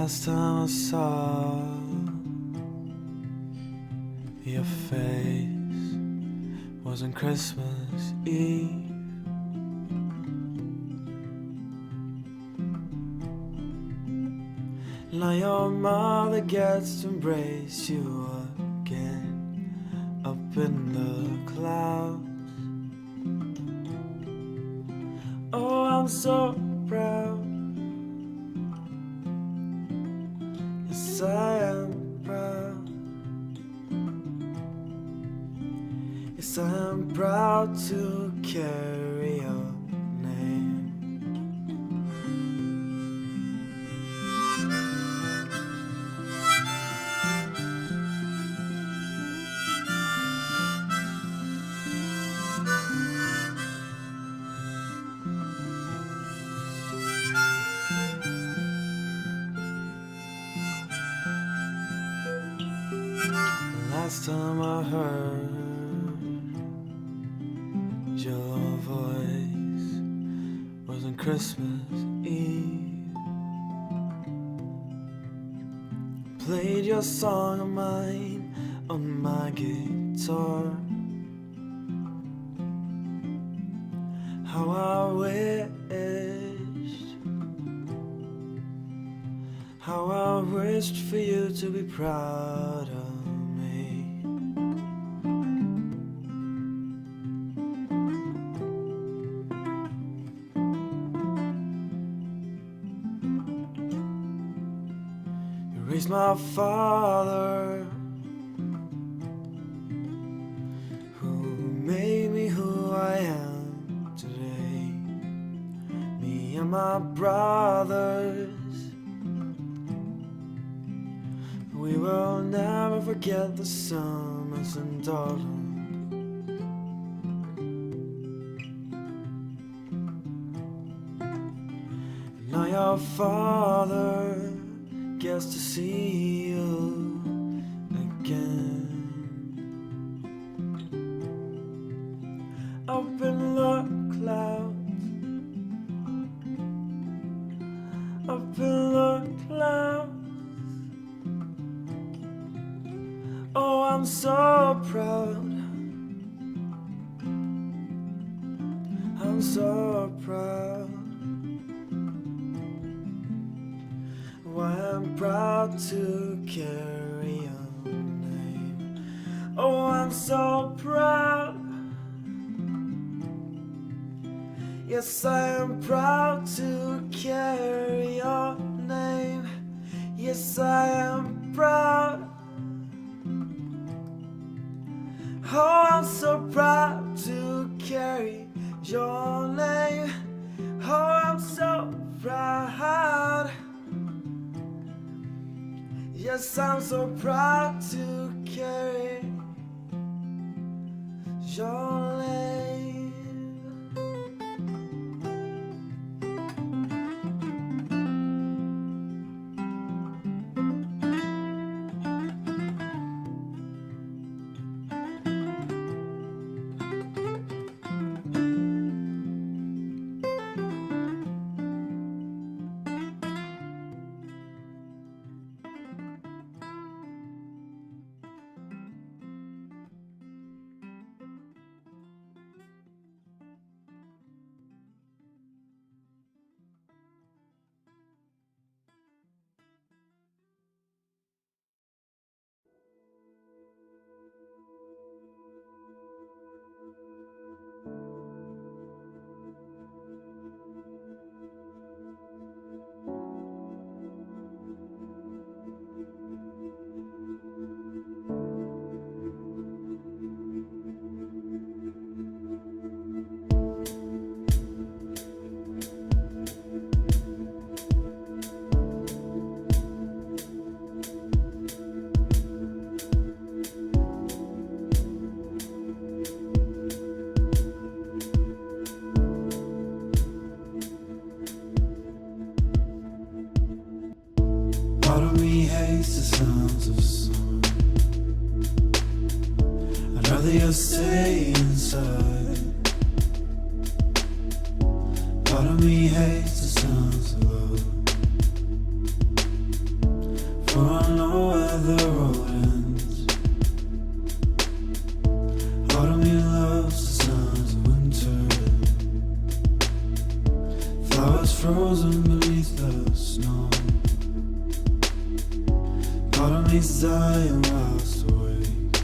Last time I saw your face was on Christmas Eve. Now your mother gets to embrace you again up in the clouds. Oh, I'm so proud. Yes, I am proud. Yes, I am proud to carry your name. Last time I heard your voice was on Christmas Eve. Played your song of mine on my guitar. How I wished for you to be proud of me. You raised my father, who made me who I am today. Me and my brothers, we will never forget the summers and autumn. Now your father gets to see you again. Up in the clouds, up in the clouds. Oh, I'm so proud. I'm so proud. Why I'm proud to carry your name. Oh, I'm so proud. Yes, I am proud to carry your name. Yes, I am proud. Oh, I'm so proud to carry your name. Oh, I'm so proud. Yes, I'm so proud to carry your name. Part of me hates the sounds of summer. I'd rather you stay inside. Part of me hates the sounds of love. I was frozen beneath the snow. Part of me's dying whilst awake,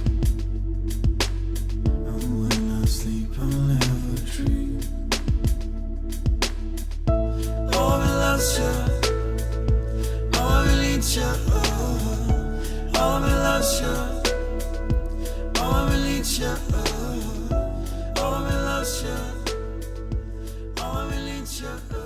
and when I sleep I'll never dream. Oh, I lost you, oh, I need you, oh, I lost you, oh, I need you, oh, I lost you, oh, I need you.